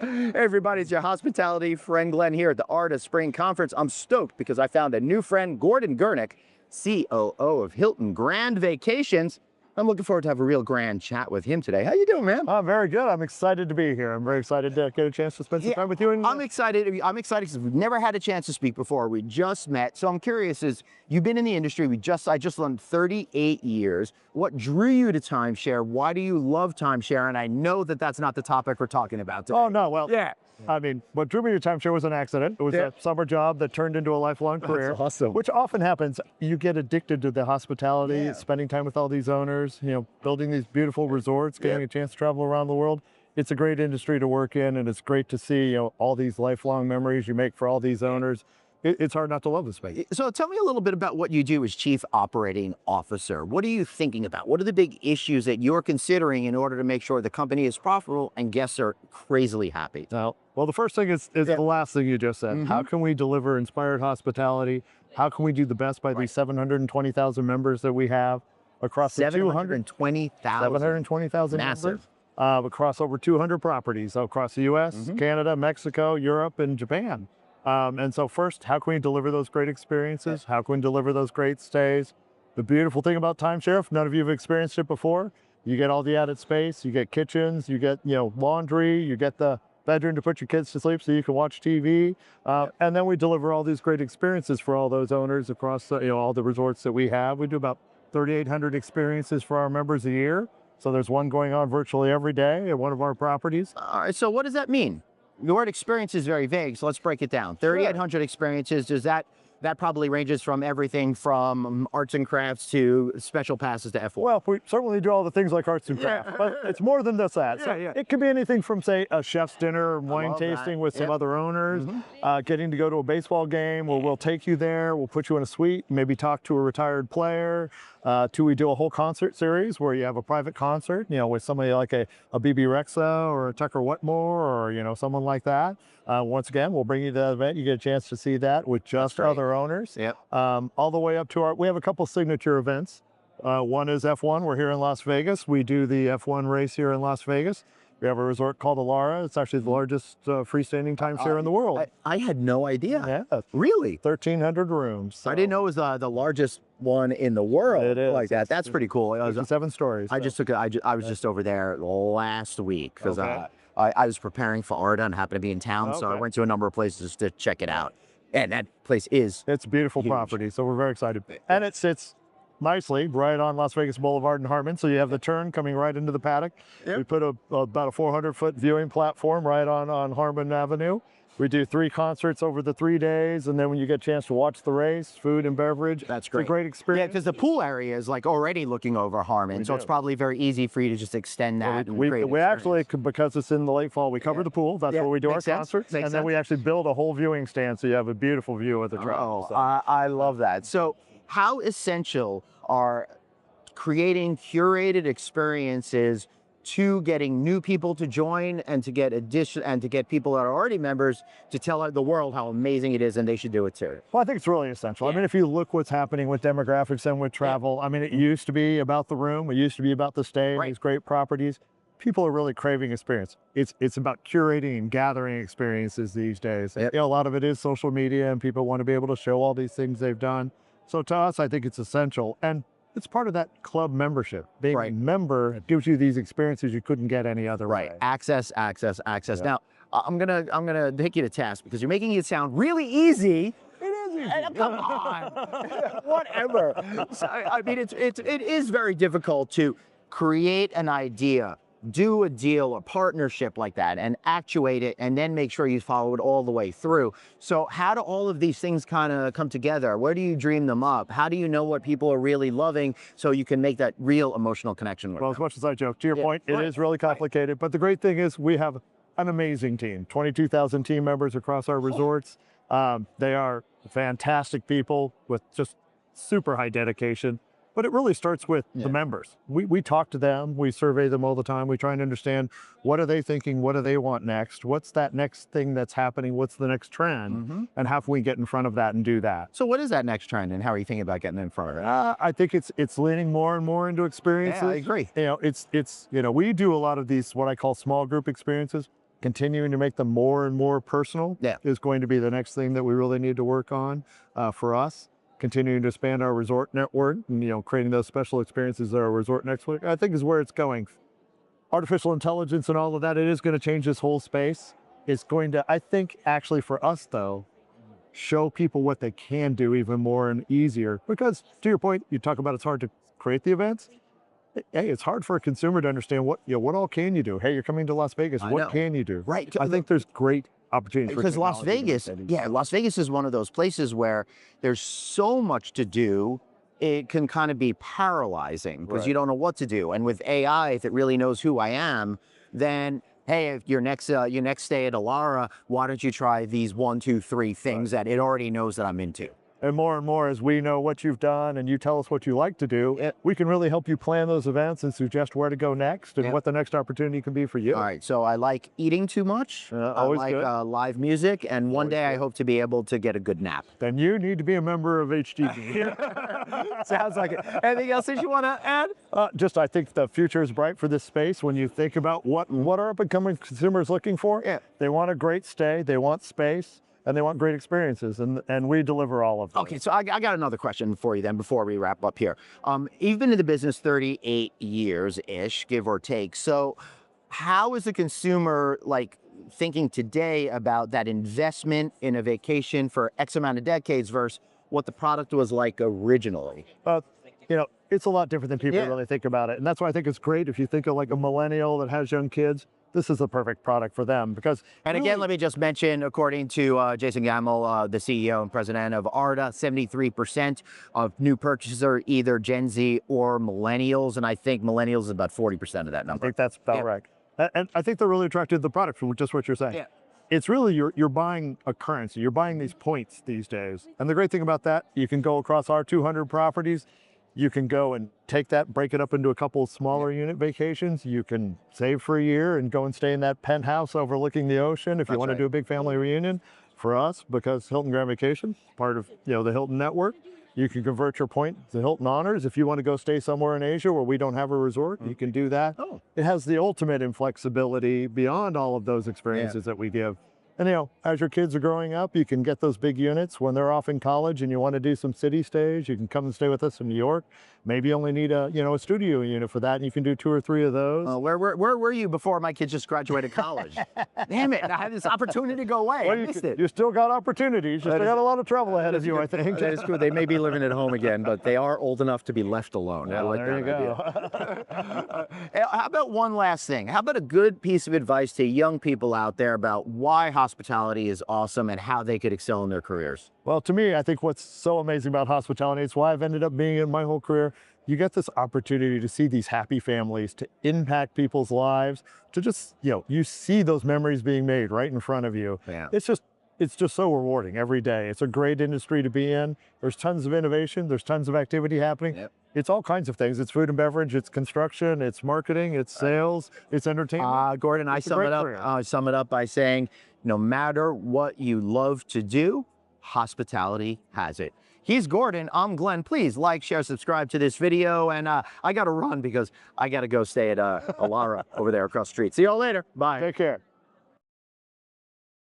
Hey everybody, it's your hospitality friend Glenn here at the ARDA Spring Conference. I'm stoked because I found a new friend, Gordon Gurnik, COO of Hilton Grand Vacations. I'm looking forward to have a real grand chat with him today. How you doing, man? Oh, very good. I'm excited to be here. I'm very excited to get a chance to spend some time with you. And I'm excited. I'm excited because we've never had a chance to speak before. We just met. So I'm curious, you've been in the industry. I just learned 38 years. What drew you to timeshare? Why do you love timeshare? And I know that that's not the topic we're talking about today. Oh, no. Well, yeah. I mean, what drew me to timeshare was an accident. It was a summer job that turned into a lifelong career. That's awesome. Which often happens. You get addicted to the hospitality, spending time with all these owners, building these beautiful resorts, getting a chance to travel around the world. It's a great industry to work in, and it's great to see all these lifelong memories you make for all these owners. It's hard not to love this space. So tell me a little bit about what you do as Chief Operating Officer. What are you thinking about? What are the big issues that you're considering in order to make sure the company is profitable and guests are crazily happy? Well, the first thing is the last thing you just said. How can we deliver inspired hospitality? How can we do the best by these 720,000 members that we have across the 720,000 Massive. members across over 200 properties across the U.S., Canada, Mexico, Europe, and Japan. And so first, how can we deliver those great experiences? How can we deliver those great stays? The beautiful thing about timeshare, if none of you have experienced it before, you get all the added space, you get kitchens, you get laundry, you get the bedroom to put your kids to sleep so you can watch TV. And then we deliver all these great experiences for all those owners across all the resorts that we have. We do about 3,800 experiences for our members a year. So there's one going on virtually every day at one of our properties. All right, so what does that mean? The word experience is very vague, so let's break it down. 3,800 experiences, does that probably ranges from everything from arts and crafts to special passes to F1? Well, we certainly do all the things like arts and crafts, but it's more than just that. So it could be anything from, say, a chef's dinner, or wine tasting with some other owners, getting to go to a baseball game where we'll take you there, we'll put you in a suite, maybe talk to a retired player, to we do a whole concert series where you have a private concert, with somebody like a BB Rexa or a Tucker Wetmore or, someone like that. Once again, we'll bring you to that event. You get a chance to see that with just other owners. All the way up to we have a couple signature events. One is F1. We're here in Las Vegas. We do the F1 race here in Las Vegas. We have a resort called Elara. It's actually the largest freestanding timeshare in the world. I had no idea. Yeah. Really? 1,300 rooms. So. I didn't know it was the largest one in the world. It is. Like that. That's pretty cool. It was 7 stories. I was just over there last week because I was preparing for ARDA and happened to be in town, so I went to a number of places to check it out. And that place is It's a beautiful property, so we're very excited. And it sits nicely right on Las Vegas Boulevard in Harmon, so you have the turn coming right into the paddock. We put about a 400-foot viewing platform right on Harmon Avenue. We do 3 concerts over the 3 days, and then when you get a chance to watch the race, food and beverage. That's great. It's a great experience. Yeah, because the pool area is like already looking over Harmon, so it's probably very easy for you to just extend that. We actually, because it's in the late fall, we cover the pool. That's where we do our concerts. And then we actually build a whole viewing stand so you have a beautiful view of the track. I love that. So how essential are creating curated experiences to getting new people to join and to get people that are already members to tell the world how amazing it is and they should do it too? Well, I think it's really essential. I mean, if you look what's happening with demographics and with travel, I mean, it used to be about the room, it used to be about the stay, these great properties. People are really craving experience. It's about curating and gathering experiences these days. A lot of it is social media and people want to be able to show all these things they've done. So to us, I think it's essential. And it's part of that club membership. Being a member gives you these experiences you couldn't get any other way. Access. Now, I'm gonna take you to task because you're making it sound really easy. It is easy. Come on, whatever. So, I mean, it is very difficult to create an idea, do a deal, a partnership like that, and actuate it, and then make sure you follow it all the way through. So how do all of these things kind of come together? Where do you dream them up? How do you know what people are really loving so you can make that real emotional connection with them? Well, as much as I joke, to your point, it is really complicated. But the great thing is we have an amazing team, 22,000 team members across our resorts. They are fantastic people with just super high dedication. But it really starts with the members. We talk to them, we survey them all the time, we try and understand what are they thinking, what do they want next, what's that next thing that's happening, what's the next trend, and how can we get in front of that and do that. So what is that next trend and how are you thinking about getting in front of it? I think it's leaning more and more into experiences. Yeah, I agree. We do a lot of these, what I call small group experiences. continuing to make them more and more personal is going to be the next thing that we really need to work on for us. Continuing to expand our resort network and, you know, creating those special experiences that our resort network, I think, is where it's going. Artificial intelligence and all of that, it is going to change this whole space. It's going to, I think, actually for us though, show people what they can do even more and easier. Because to your point, you talk about it's hard to create the events. Hey, it's hard for a consumer to understand what, you know, what all can you do? Hey, you're coming to Las Vegas. What can you do? Right. I think there's great opportunities. Because Las Vegas, Las Vegas is one of those places where there's so much to do. It can kind of be paralyzing because you don't know what to do. And with AI, if it really knows who I am, then hey, if your next stay at Elara, why don't you try these 1, 2, 3 things that it already knows that I'm into? And more, as we know what you've done and you tell us what you like to do, we can really help you plan those events and suggest where to go next and what the next opportunity can be for you. All right, so I like eating too much. Always I like live music, and one day I hope to be able to get a good nap. Then you need to be a member of HGB. Sounds like it. Anything else that you want to add? Just I think the future is bright for this space when you think about what are up-and-coming consumers looking for. They want a great stay, they want space, and they want great experiences, and we deliver all of them. Okay, so I got another question for you then before we wrap up here. You've been in the business 38 years-ish, give or take. So how is the consumer like thinking today about that investment in a vacation for X amount of decades versus what the product was like originally? You know, it's a lot different than people really think about it. And that's why I think it's great if you think of like a millennial that has young kids. This is the perfect product for them because. And again, let me just mention, according to Jason Gamble, the CEO and president of ARDA, 73% of new purchases are either Gen Z or millennials. And I think millennials is about 40% of that number. I think that's about right. And I think they're really attracted to the product from just what you're saying. It's really, you're buying a currency. You're buying these points these days. And the great thing about that, you can go across our 200 properties. You can go and take that, break it up into a couple of smaller unit vacations. You can save for a year and go and stay in that penthouse overlooking the ocean if you want to do a big family reunion. For us, because Hilton Grand Vacation, part of the Hilton network, you can convert your point to Hilton Honors. If you want to go stay somewhere in Asia where we don't have a resort, you can do that. It has the ultimate in flexibility beyond all of those experiences that we give. And as your kids are growing up, you can get those big units. When they're off in college and you want to do some city stays, you can come and stay with us in New York. Maybe you only need a studio unit for that, and you can do 2 or 3 of those. Where were you before my kids just graduated college? Damn it, I had this opportunity to go away. Well, I missed it. You still got opportunities. You still got a lot of trouble ahead of you, I think. That is true. They may be living at home again, but they are old enough to be left alone. Well, I like there that you idea. go. How about one last thing? How about a good piece of advice to young people out there about why hospitality is awesome and how they could excel in their careers? Well, to me, I think what's so amazing about hospitality, it's why I've ended up being in my whole career. You get this opportunity to see these happy families, to impact people's lives, to just, you see those memories being made right in front of you. It's just so rewarding every day. It's a great industry to be in. There's tons of innovation. There's tons of activity happening. It's all kinds of things. It's food and beverage, it's construction, it's marketing, it's sales, it's entertainment. Gordon, I sum it up by saying, no matter what you love to do, hospitality has it. He's Gordon, I'm Glenn. Please like, share, subscribe to this video. And I got to run because I got to go stay at Elara over there across the street. See y'all later. Bye. Take care.